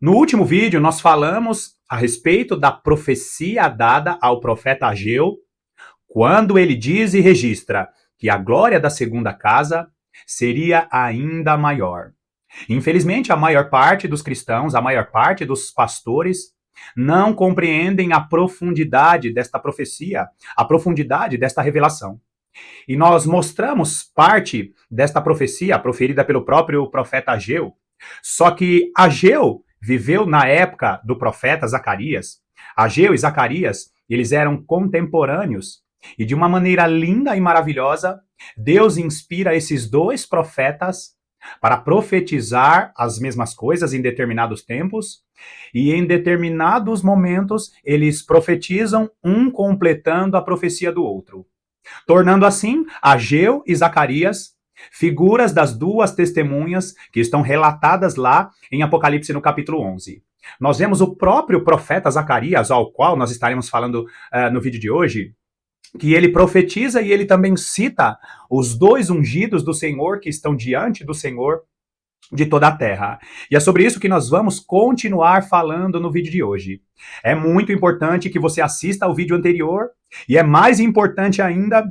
No último vídeo, nós falamos a respeito da profecia dada ao profeta Ageu, quando ele diz e registra que a glória da segunda casa seria ainda maior. Infelizmente, a maior parte dos cristãos, a maior parte dos pastores, não compreendem a profundidade desta profecia, a profundidade desta revelação. E nós mostramos parte desta profecia proferida pelo próprio profeta Ageu. Só que Ageu viveu na época do profeta Zacarias. Ageu e Zacarias, eles eram contemporâneos. E de uma maneira linda e maravilhosa, Deus inspira esses dois profetas para profetizar as mesmas coisas em determinados tempos, e em determinados momentos eles profetizam um completando a profecia do outro, tornando assim Ageu e Zacarias figuras das duas testemunhas que estão relatadas lá em Apocalipse no capítulo 11. Nós vemos o próprio profeta Zacarias, ao qual nós estaremos falando no vídeo de hoje, que ele profetiza e ele também cita os dois ungidos do Senhor que estão diante do Senhor de toda a terra. E é sobre isso que nós vamos continuar falando no vídeo de hoje. É muito importante que você assista ao vídeo anterior, e é mais importante ainda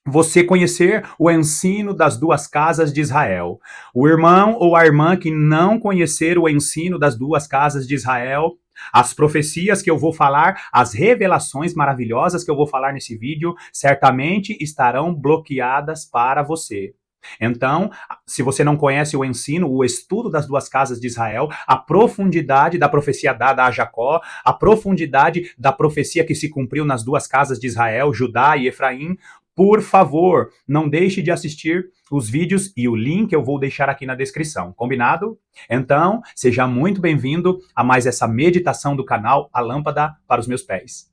você conhecer o ensino das duas casas de Israel. O irmão ou a irmã que não conhecer o ensino das duas casas de Israel, as profecias que eu vou falar, as revelações maravilhosas que eu vou falar nesse vídeo, certamente estarão bloqueadas para você. Então, se você não conhece o ensino, o estudo das duas casas de Israel, a profundidade da profecia dada a Jacó, a profundidade da profecia que se cumpriu nas duas casas de Israel, Judá e Efraim, por favor, não deixe de assistir os vídeos e o link eu vou deixar aqui na descrição, combinado? Então, seja muito bem-vindo a mais essa meditação do canal A Lâmpada para os Meus Pés.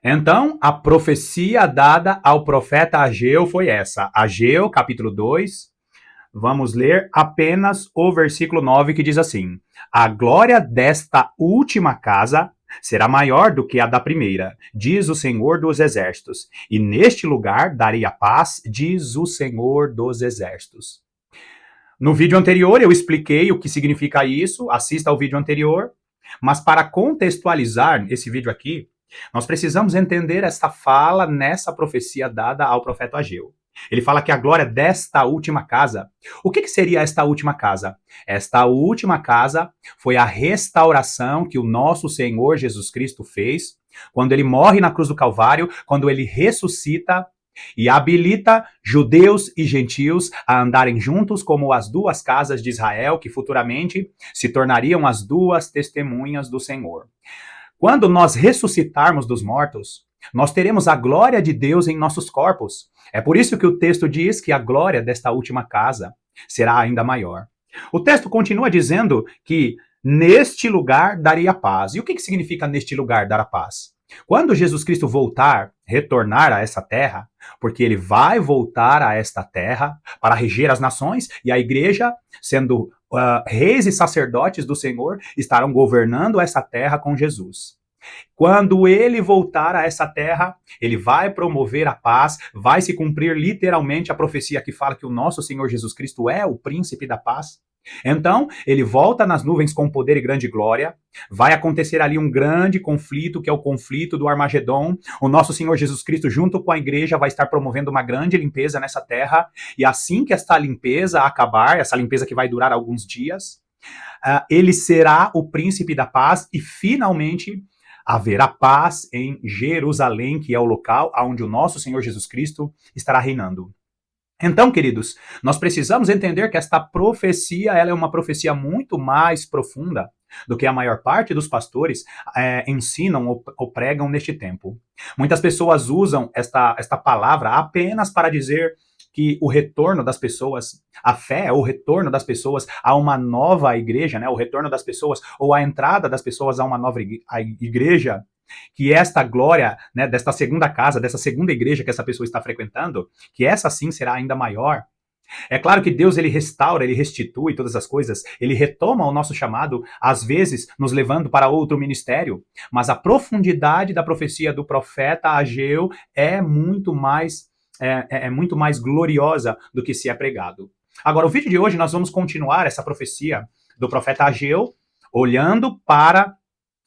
Então, a profecia dada ao profeta Ageu foi essa. Ageu, capítulo 2, vamos ler apenas o versículo 9, que diz assim: a glória desta última casa será maior do que a da primeira, diz o Senhor dos Exércitos, e neste lugar darei a paz, diz o Senhor dos Exércitos. No vídeo anterior eu expliquei o que significa isso, assista ao vídeo anterior, mas para contextualizar esse vídeo aqui, nós precisamos entender esta fala nessa profecia dada ao profeta Ageu. Ele fala que a glória desta última casa. O que seria esta última casa? Esta última casa foi a restauração que o nosso Senhor Jesus Cristo fez quando ele morre na cruz do Calvário, quando ele ressuscita e habilita judeus e gentios a andarem juntos como as duas casas de Israel, que futuramente se tornariam as duas testemunhas do Senhor. Quando nós ressuscitarmos dos mortos, nós teremos a glória de Deus em nossos corpos. É por isso que o texto diz que a glória desta última casa será ainda maior. O texto continua dizendo que neste lugar daria a paz. E o que significa neste lugar dar a paz? Quando Jesus Cristo voltar, retornar a essa terra, porque ele vai voltar a esta terra para reger as nações, e a igreja, sendo reis e sacerdotes do Senhor, estarão governando essa terra com Jesus. Quando ele voltar a essa terra, ele vai promover a paz, vai se cumprir literalmente a profecia que fala que o nosso Senhor Jesus Cristo é o príncipe da paz. Então, ele volta nas nuvens com poder e grande glória, vai acontecer ali um grande conflito, que é o conflito do Armagedon. O nosso Senhor Jesus Cristo, junto com a igreja, vai estar promovendo uma grande limpeza nessa terra, e assim que esta limpeza acabar, essa limpeza que vai durar alguns dias, ele será o príncipe da paz, e finalmente haverá paz em Jerusalém, que é o local onde o nosso Senhor Jesus Cristo estará reinando. Então, queridos, nós precisamos entender que esta profecia, ela é uma profecia muito mais profunda do que a maior parte dos pastores ensinam ou pregam neste tempo. Muitas pessoas usam esta palavra apenas para dizer que o retorno das pessoas, a fé, o retorno das pessoas a uma nova igreja, né, o retorno das pessoas, ou a entrada das pessoas a uma nova igreja, que esta glória, né, desta segunda casa, dessa segunda igreja que essa pessoa está frequentando, que essa sim será ainda maior. É claro que Deus, ele restaura, ele restitui todas as coisas, ele retoma o nosso chamado, às vezes nos levando para outro ministério, mas a profundidade da profecia do profeta Ageu é muito mais é muito mais gloriosa do que se é pregado. Agora, o vídeo de hoje nós vamos continuar essa profecia do profeta Ageu, olhando para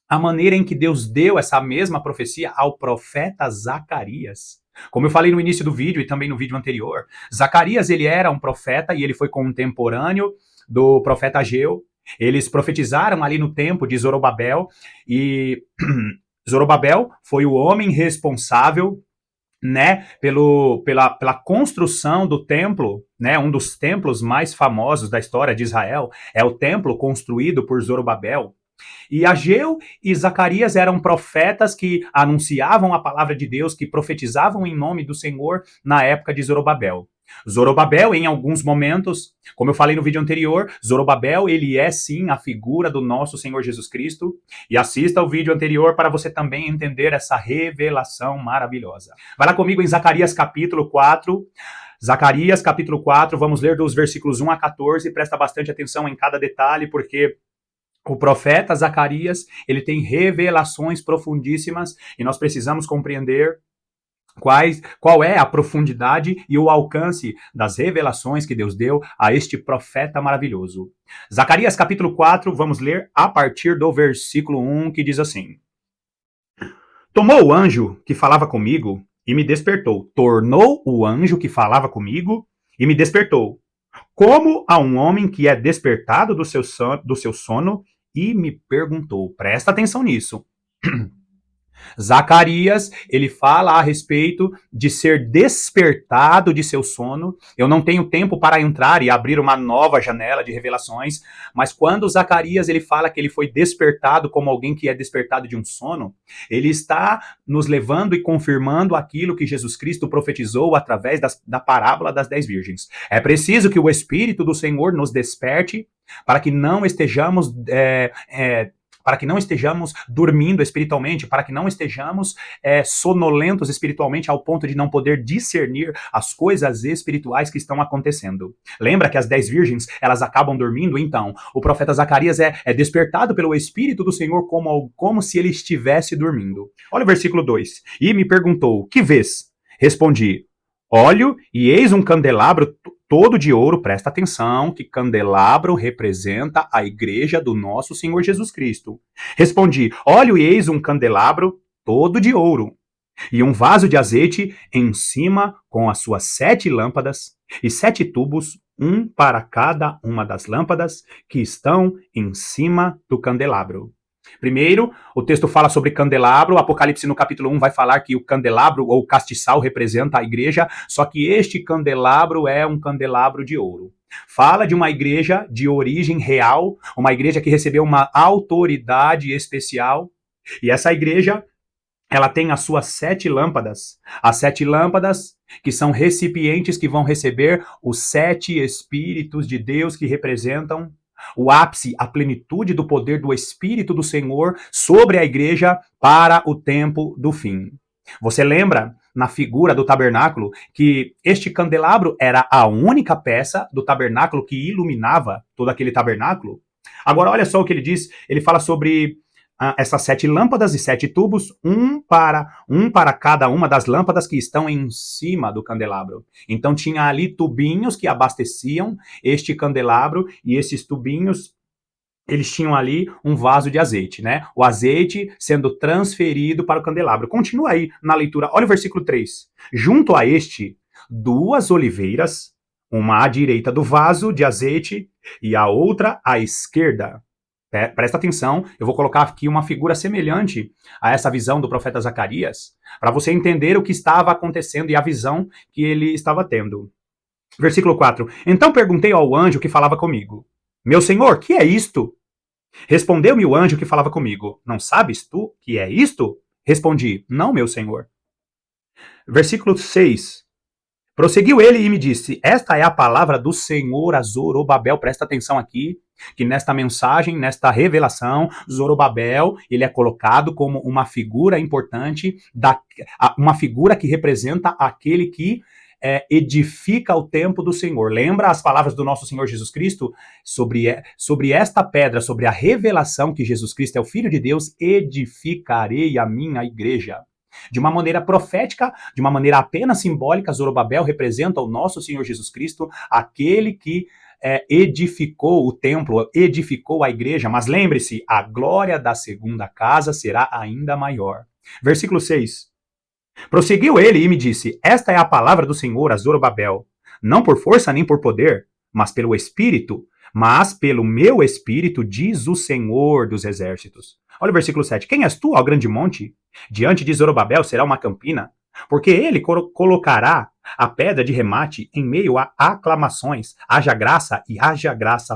a maneira em que Deus deu essa mesma profecia ao profeta Zacarias. Como eu falei no início do vídeo e também no vídeo anterior, Zacarias ele era um profeta e ele foi contemporâneo do profeta Ageu. Eles profetizaram ali no tempo de Zorobabel e Zorobabel foi o homem responsável, né, pela construção do templo, né, um dos templos mais famosos da história de Israel, é o templo construído por Zorobabel. E Ageu e Zacarias eram profetas que anunciavam a palavra de Deus, que profetizavam em nome do Senhor na época de Zorobabel. Zorobabel, em alguns momentos, como eu falei no vídeo anterior, Zorobabel, ele é sim a figura do nosso Senhor Jesus Cristo. E assista o vídeo anterior para você também entender essa revelação maravilhosa. Vai lá comigo em Zacarias capítulo 4. Zacarias capítulo 4, vamos ler dos versículos 1 a 14. Presta bastante atenção em cada detalhe, porque o profeta Zacarias, ele tem revelações profundíssimas e nós precisamos compreender qual é a profundidade e o alcance das revelações que Deus deu a este profeta maravilhoso. Zacarias capítulo 4, vamos ler a partir do versículo 1, que diz assim: Tomou o anjo que falava comigo e me despertou. Tornou o anjo que falava comigo e me despertou. Como a um homem que é despertado do seu sono e me perguntou. Presta atenção nisso. Zacarias, ele fala a respeito de ser despertado de seu sono. Eu não tenho tempo para entrar e abrir uma nova janela de revelações, mas quando Zacarias ele fala que ele foi despertado como alguém que é despertado de um sono, ele está nos levando e confirmando aquilo que Jesus Cristo profetizou através da parábola das 10 virgens. É preciso que o Espírito do Senhor nos desperte para que não estejamos dormindo espiritualmente, para que não estejamos sonolentos espiritualmente ao ponto de não poder discernir as coisas espirituais que estão acontecendo. Lembra que as 10 virgens, elas acabam dormindo? Então, o profeta Zacarias é despertado pelo Espírito do Senhor como se ele estivesse dormindo. Olha o versículo 2. E me perguntou, que vês? Respondi, olho e eis um candelabro todo de ouro. Presta atenção que candelabro representa a igreja do nosso Senhor Jesus Cristo. Respondi, olho e eis um candelabro todo de ouro, e um vaso de azeite em cima com as suas 7 lâmpadas, e 7 tubos, um para cada uma das lâmpadas que estão em cima do candelabro. Primeiro, o texto fala sobre candelabro. O Apocalipse no capítulo 1 vai falar que o candelabro ou castiçal representa a igreja, só que este candelabro é um candelabro de ouro. Fala de uma igreja de origem real, uma igreja que recebeu uma autoridade especial, e essa igreja, ela tem as suas 7 lâmpadas. As 7 lâmpadas que são recipientes que vão receber os 7 Espíritos de Deus que representam o ápice, a plenitude do poder do Espírito do Senhor sobre a igreja para o tempo do fim. Você lembra, na figura do tabernáculo, que este candelabro era a única peça do tabernáculo que iluminava todo aquele tabernáculo? Agora, olha só o que ele diz. Ele fala sobre essas 7 lâmpadas e 7 tubos, um para cada uma das lâmpadas que estão em cima do candelabro. Então tinha ali tubinhos que abasteciam este candelabro, e esses tubinhos, eles tinham ali um vaso de azeite, né? O azeite sendo transferido para o candelabro. Continua aí na leitura, olha o versículo 3. Junto a este, 2 oliveiras, uma à direita do vaso de azeite e a outra à esquerda. Presta atenção, eu vou colocar aqui uma figura semelhante a essa visão do profeta Zacarias, para você entender o que estava acontecendo e a visão que ele estava tendo. Versículo 4. Então perguntei ao anjo que falava comigo, meu senhor, que é isto? Respondeu-me o anjo que falava comigo, não sabes tu que é isto? Respondi, não, meu senhor. Versículo 6. Prosseguiu ele e me disse, esta é a palavra do Senhor a Zorobabel. Presta atenção aqui, que nesta mensagem, nesta revelação, Zorobabel, ele é colocado como uma figura importante, uma figura que representa aquele que edifica o templo do Senhor. Lembra as palavras do nosso Senhor Jesus Cristo? Sobre esta pedra, sobre a revelação que Jesus Cristo é o Filho de Deus, edificarei a minha igreja. De uma maneira profética, de uma maneira apenas simbólica, Zorobabel representa o nosso Senhor Jesus Cristo, aquele que edificou o templo, edificou a igreja. Mas lembre-se, a glória da segunda casa será ainda maior. Versículo 6. Prosseguiu ele e me disse: esta é a palavra do Senhor a Zorobabel, não por força nem por poder, mas pelo Espírito, mas pelo meu Espírito, diz o Senhor dos Exércitos. Olha o versículo 7. Quem és tu, ó grande monte? Diante de Zorobabel será uma campina, porque ele colocará a pedra de remate em meio a aclamações. Haja graça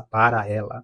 para ela.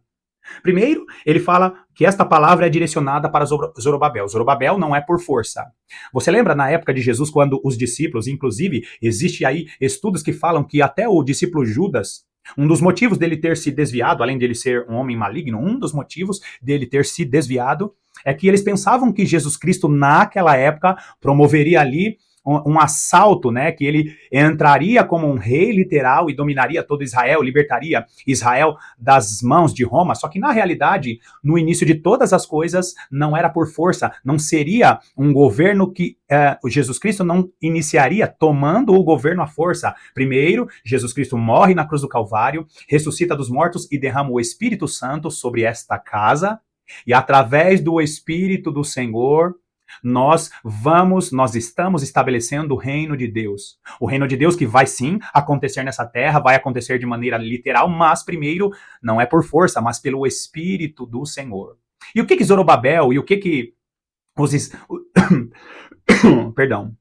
Primeiro, ele fala que esta palavra é direcionada para Zorobabel. Zorobabel não é por força. Você lembra na época de Jesus, quando os discípulos, inclusive, existe aí estudos que falam que até o discípulo Judas, um dos motivos dele ter se desviado, além de ele ser um homem maligno, um dos motivos dele ter se desviado é que eles pensavam que Jesus Cristo, naquela época, promoveria ali um assalto, né, que ele entraria como um rei literal e dominaria todo Israel, libertaria Israel das mãos de Roma, só que na realidade, no início de todas as coisas, não era por força, não seria um governo que Jesus Cristo não iniciaria tomando o governo à força. Primeiro, Jesus Cristo morre na cruz do Calvário, ressuscita dos mortos e derrama o Espírito Santo sobre esta casa, e através do Espírito do Senhor, nós estamos estabelecendo o reino de Deus. O reino de Deus que vai sim acontecer nessa terra, vai acontecer de maneira literal, mas primeiro não é por força, mas pelo Espírito do Senhor. E o que Zorobabel e o que os perdão.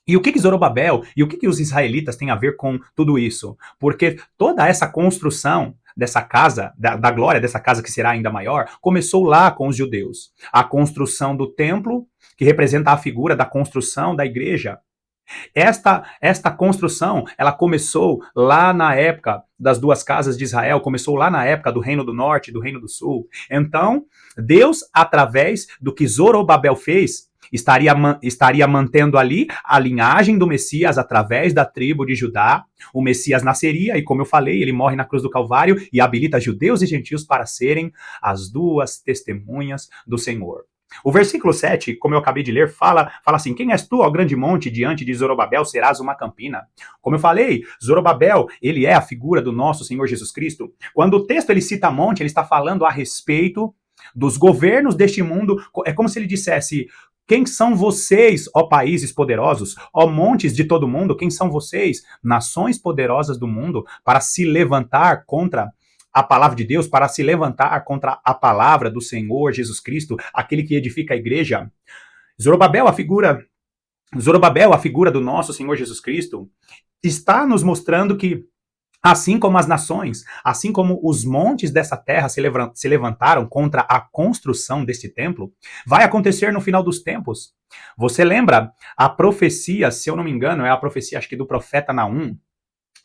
E o que Zorobabel e o que os israelitas têm a ver com tudo isso? Porque toda essa construção dessa casa, da glória dessa casa que será ainda maior, começou lá com os judeus. A construção do templo, que representa a figura da construção da igreja. Esta construção, ela começou lá na época das duas casas de Israel, começou lá na época do Reino do Norte, do Reino do Sul. Então, Deus, através do que Zorobabel fez, estaria mantendo ali a linhagem do Messias através da tribo de Judá. O Messias nasceria e, como eu falei, ele morre na cruz do Calvário e habilita judeus e gentios para serem as duas testemunhas do Senhor. O versículo 7, como eu acabei de ler, fala assim: quem és tu, ó grande monte, diante de Zorobabel serás uma campina. Como eu falei, Zorobabel, ele é a figura do nosso Senhor Jesus Cristo. Quando o texto ele cita monte, ele está falando a respeito dos governos deste mundo. É como se ele dissesse: quem são vocês, ó países poderosos, ó montes de todo mundo? Quem são vocês, nações poderosas do mundo, para se levantar contra a palavra de Deus, para se levantar contra a palavra do Senhor Jesus Cristo, aquele que edifica a igreja? Zorobabel, a figura do nosso Senhor Jesus Cristo, está nos mostrando que, assim como as nações, assim como os montes dessa terra se levantaram contra a construção deste templo, vai acontecer no final dos tempos. Você lembra a profecia, se eu não me engano, é a profecia, acho que do profeta Naum,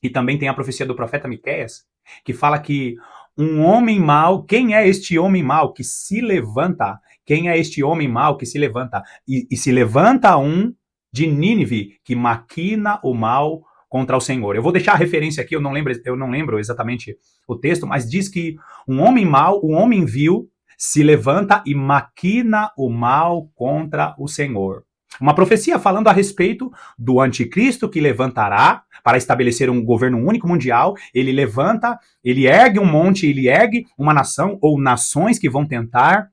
e também tem a profecia do profeta Miqueias, que fala que um homem mau, quem é este homem mau que se levanta? Quem é este homem mau que se levanta? E se levanta um de Nínive que maquina o mal contra o Senhor. Eu vou deixar a referência aqui, eu não lembro exatamente o texto, mas diz que um homem mau, um homem vil, se levanta e maquina o mal contra o Senhor. Uma profecia falando a respeito do anticristo que levantará para estabelecer um governo único mundial. Ele levanta, ele ergue um monte, ele ergue uma nação ou nações que vão tentar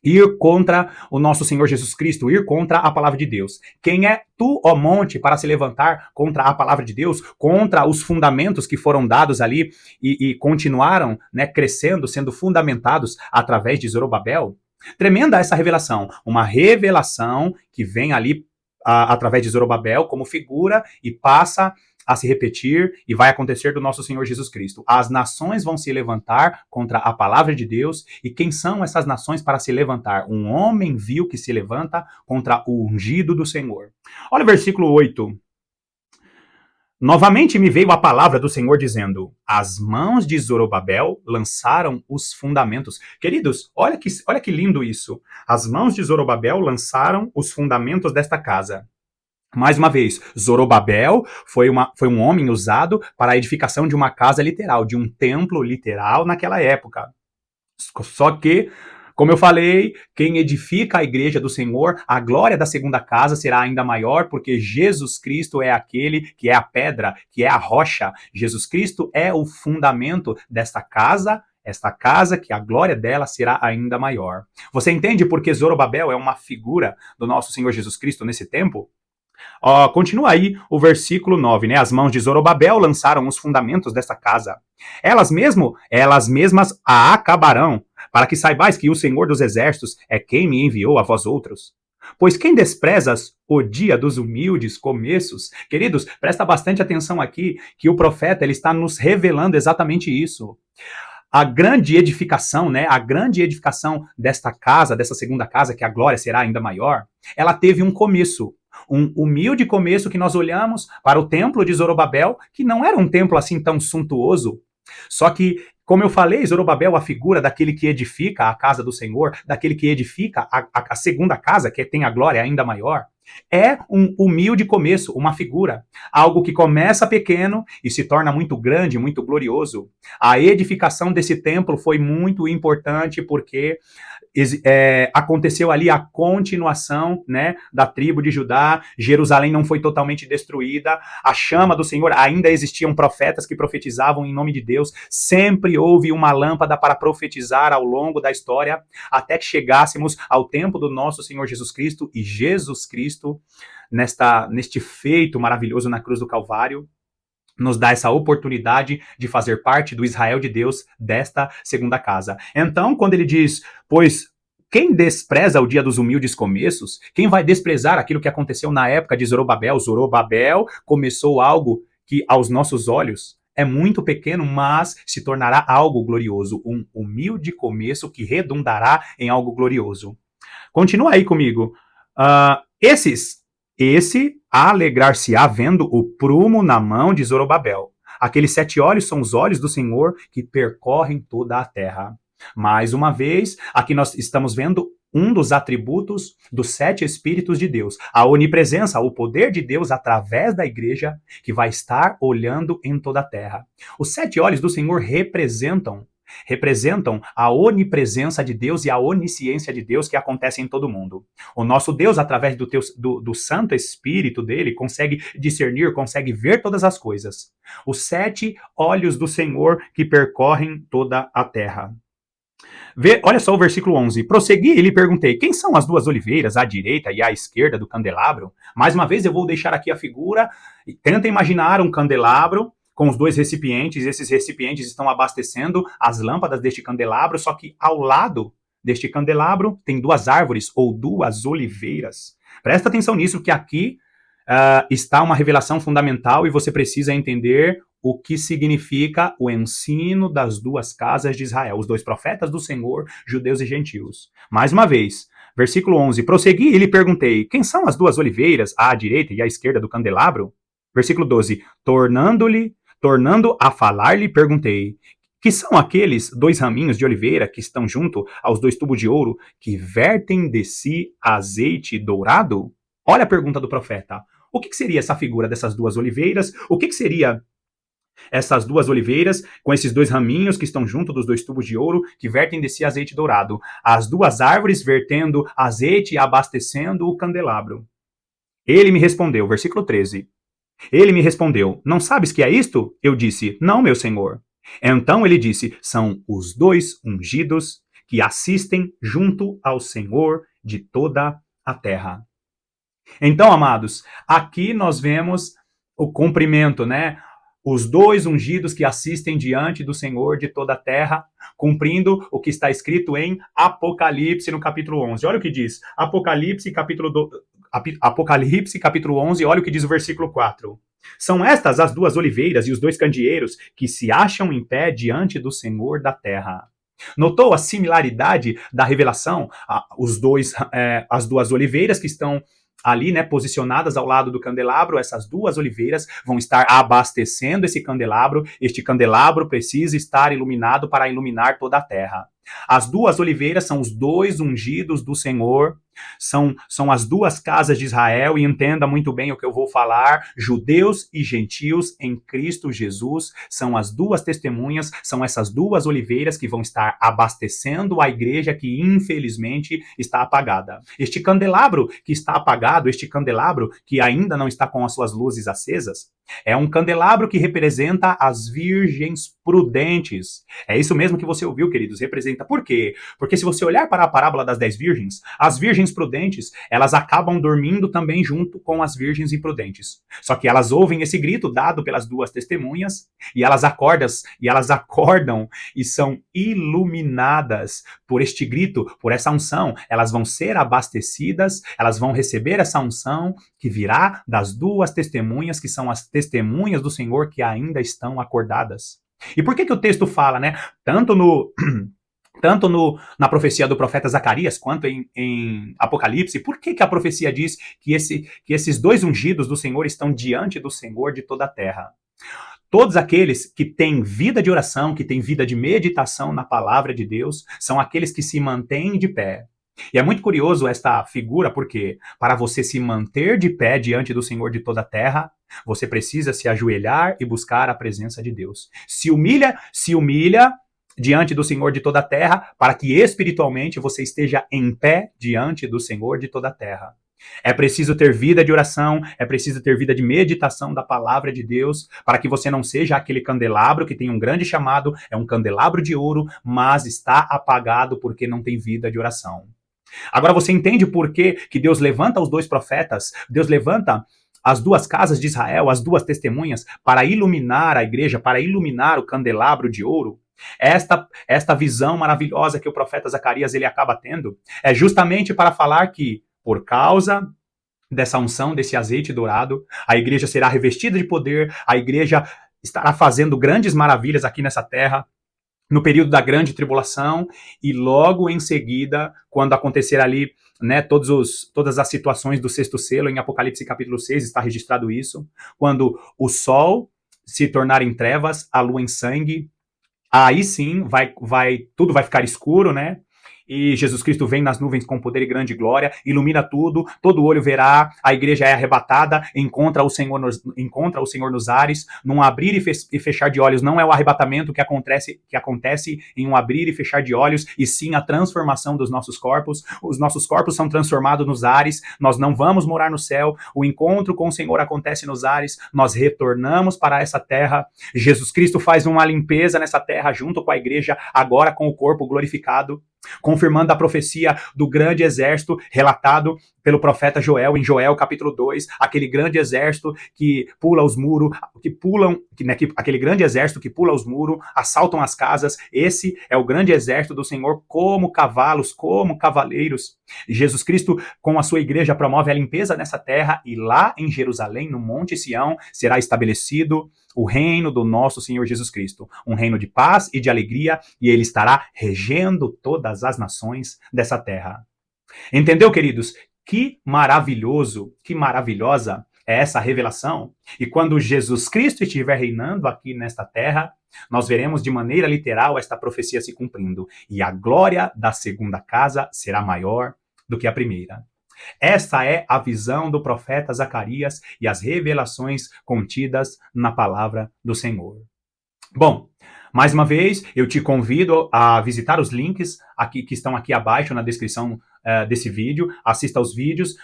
ir contra o nosso Senhor Jesus Cristo, ir contra a palavra de Deus. Quem é tu, ó monte, para se levantar contra a palavra de Deus, contra os fundamentos que foram dados ali e continuaram, né, crescendo, sendo fundamentados através de Zorobabel? Tremenda essa revelação, uma revelação que vem ali através de Zorobabel como figura e passa a se repetir e vai acontecer do nosso Senhor Jesus Cristo. As nações vão se levantar contra a palavra de Deus. E quem são essas nações para se levantar? Um homem vil que se levanta contra o ungido do Senhor. Olha o versículo 8. Novamente me veio a palavra do Senhor dizendo: as mãos de Zorobabel lançaram os fundamentos. Queridos, olha que lindo isso. As mãos de Zorobabel lançaram os fundamentos desta casa. Mais uma vez, Zorobabel foi um homem usado para a edificação de uma casa literal, de um templo literal naquela época. Só que, Como eu falei, quem edifica a igreja do Senhor, a glória da segunda casa será ainda maior, porque Jesus Cristo é aquele que é a pedra, que é a rocha. Jesus Cristo é o fundamento desta casa, esta casa que a glória dela será ainda maior. Você entende por que Zorobabel é uma figura do nosso Senhor Jesus Cristo nesse tempo? Continua aí o versículo 9, né? As mãos de Zorobabel lançaram os fundamentos desta casa. Elas mesmas a acabarão, para que saibais que o Senhor dos Exércitos é quem me enviou a vós outros. Pois quem desprezas o dia dos humildes começos? Queridos, presta bastante atenção aqui, que o profeta ele está nos revelando exatamente isso. A grande edificação, né? A grande edificação desta casa, dessa segunda casa, que a glória será ainda maior, ela teve um começo. Um humilde começo que nós olhamos para o templo de Zorobabel, que não era um templo assim tão suntuoso. Só que, como eu falei, Zorobabel, a figura daquele que edifica a casa do Senhor, daquele que edifica a segunda casa, que tem a glória ainda maior, é um humilde começo, uma figura. Algo que começa pequeno e se torna muito grande, muito glorioso. A edificação desse templo foi muito importante porque aconteceu ali a continuação, né, da tribo de Judá. Jerusalém não foi totalmente destruída, a chama do Senhor, ainda existiam profetas que profetizavam em nome de Deus, sempre houve uma lâmpada para profetizar ao longo da história, até que chegássemos ao tempo do nosso Senhor Jesus Cristo, e Jesus Cristo, neste feito maravilhoso na cruz do Calvário, nos dá essa oportunidade de fazer parte do Israel de Deus desta segunda casa. Então, quando ele diz, pois quem despreza o dia dos humildes começos, quem vai desprezar aquilo que aconteceu na época de Zorobabel? Zorobabel começou algo que aos nossos olhos é muito pequeno, mas se tornará algo glorioso, um humilde começo que redundará em algo glorioso. Continua aí comigo. Esse alegrar-se-á vendo o prumo na mão de Zorobabel. Aqueles 7 olhos são os olhos do Senhor que percorrem toda a terra. Mais uma vez, aqui nós estamos vendo um dos atributos dos 7 Espíritos de Deus. A onipresença, o poder de Deus através da igreja que vai estar olhando em toda a terra. Os 7 olhos do Senhor representam a onipresença de Deus e a onisciência de Deus que acontece em todo mundo. O nosso Deus, através do Santo Espírito dele, consegue discernir, consegue ver todas as coisas. Os 7 olhos do Senhor que percorrem toda a terra. Olha só o versículo 11. Prossegui e lhe perguntei, quem são as 2 oliveiras, à direita e à esquerda do candelabro? Mais uma vez eu vou deixar aqui a figura. Tenta imaginar um candelabro com os 2 recipientes. Esses recipientes estão abastecendo as lâmpadas deste candelabro, só que ao lado deste candelabro tem 2 árvores ou 2 oliveiras. Presta atenção nisso, que aqui está uma revelação fundamental e você precisa entender o que significa o ensino das 2 casas de Israel, os 2 profetas do Senhor, judeus e gentios. Mais uma vez, versículo 11, prossegui e lhe perguntei, quem são as 2 oliveiras, à direita e à esquerda do candelabro? Versículo 12, tornando a falar, lhe perguntei, que são aqueles 2 raminhos de oliveira que estão junto aos 2 tubos de ouro que vertem de si azeite dourado? Olha a pergunta do profeta. O que seria essa figura dessas 2 oliveiras? O que seria essas 2 oliveiras com esses 2 raminhos que estão junto dos 2 tubos de ouro que vertem de si azeite dourado? As 2 árvores vertendo azeite e abastecendo o candelabro. Ele me respondeu, versículo 13. Ele me respondeu, não sabes que é isto? Eu disse, não, meu senhor. Então ele disse, são os 2 ungidos que assistem junto ao Senhor de toda a terra. Então, amados, aqui nós vemos o cumprimento, né? Os 2 ungidos que assistem diante do Senhor de toda a terra, cumprindo o que está escrito em Apocalipse, no capítulo 11. Olha o que diz. Apocalipse, capítulo 11, olha o que diz o versículo 4. São estas as 2 oliveiras e os 2 candeeiros que se acham em pé diante do Senhor da terra. Notou a similaridade da revelação? As 2 oliveiras que estão ali, né, posicionadas ao lado do candelabro, essas 2 oliveiras vão estar abastecendo esse candelabro. Este candelabro precisa estar iluminado para iluminar toda a terra. As 2 oliveiras são os 2 ungidos do Senhor São as duas casas de Israel, e entenda muito bem o que eu vou falar, judeus e gentios em Cristo Jesus, são as duas testemunhas, são essas duas oliveiras que vão estar abastecendo a igreja que infelizmente está apagada. Este candelabro que está apagado, este candelabro que ainda não está com as suas luzes acesas, é um candelabro que representa as virgens prudentes. É isso mesmo que você ouviu, queridos, representa. Por quê? Porque se você olhar para a parábola das 10 virgens, as virgens prudentes, elas acabam dormindo também junto com as virgens imprudentes. Só que elas ouvem esse grito dado pelas duas testemunhas e elas acordam e são iluminadas por este grito, por essa unção. Elas vão ser abastecidas, elas vão receber essa unção que virá das duas testemunhas, que são as testemunhas do Senhor que ainda estão acordadas. E por que o texto fala, né? Tanto na profecia do profeta Zacarias, quanto em Apocalipse, por que a profecia diz que esses dois ungidos do Senhor estão diante do Senhor de toda a terra? Todos aqueles que têm vida de oração, que têm vida de meditação na palavra de Deus, são aqueles que se mantêm de pé. E é muito curioso esta figura, porque para você se manter de pé diante do Senhor de toda a terra, você precisa se ajoelhar e buscar a presença de Deus. Se humilha diante do Senhor de toda a terra, para que espiritualmente você esteja em pé diante do Senhor de toda a terra. É preciso ter vida de oração, é preciso ter vida de meditação da palavra de Deus, para que você não seja aquele candelabro que tem um grande chamado, é um candelabro de ouro, mas está apagado porque não tem vida de oração. Agora você entende por que Deus levanta os dois profetas, Deus levanta as duas casas de Israel, as duas testemunhas, para iluminar a igreja, para iluminar o candelabro de ouro? Esta visão maravilhosa que o profeta Zacarias ele acaba tendo é justamente para falar que, por causa dessa unção, desse azeite dourado, a igreja será revestida de poder, a igreja estará fazendo grandes maravilhas aqui nessa terra, no período da grande tribulação, e logo em seguida, quando acontecer ali, né, todas as situações do sexto selo, em Apocalipse capítulo 6 está registrado isso, quando o sol se tornar em trevas, a lua em sangue, aí sim tudo vai ficar escuro, né? E Jesus Cristo vem nas nuvens com poder e grande glória, ilumina tudo, todo olho verá, a igreja é arrebatada, encontra o Senhor nos ares, num abrir e fechar de olhos. Não é o arrebatamento que acontece em um abrir e fechar de olhos, e sim a transformação dos nossos corpos. Os nossos corpos são transformados nos ares, nós não vamos morar no céu, o encontro com o Senhor acontece nos ares, nós retornamos para essa terra, Jesus Cristo faz uma limpeza nessa terra junto com a igreja, agora com o corpo glorificado, confirmando a profecia do grande exército relatado pelo profeta Joel, em Joel capítulo 2, aquele grande exército que pula os muros, aquele grande exército que pula os muros, assaltam as casas. Esse é o grande exército do Senhor, como cavalos, como cavaleiros. Jesus Cristo, com a sua igreja, promove a limpeza nessa terra, e lá em Jerusalém, no Monte Sião, será estabelecido o reino do nosso Senhor Jesus Cristo, um reino de paz e de alegria, e ele estará regendo todas as nações dessa terra. Entendeu, queridos? Que maravilhoso, que maravilhosa é essa revelação. E quando Jesus Cristo estiver reinando aqui nesta terra, nós veremos de maneira literal esta profecia se cumprindo, e a glória da segunda casa será maior do que a primeira. Essa é a visão do profeta Zacarias e as revelações contidas na palavra do Senhor. Bom, mais uma vez, eu te convido a visitar os links aqui, que estão aqui abaixo na descrição desse vídeo. Assista aos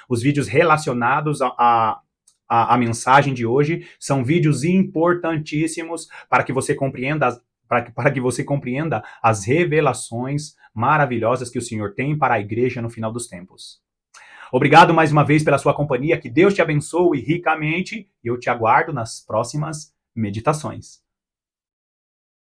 os vídeos relacionados à mensagem de hoje. São vídeos importantíssimos para que você compreenda para que você compreenda as revelações maravilhosas que o Senhor tem para a igreja no final dos tempos. Obrigado mais uma vez pela sua companhia, que Deus te abençoe ricamente, e eu te aguardo nas próximas meditações.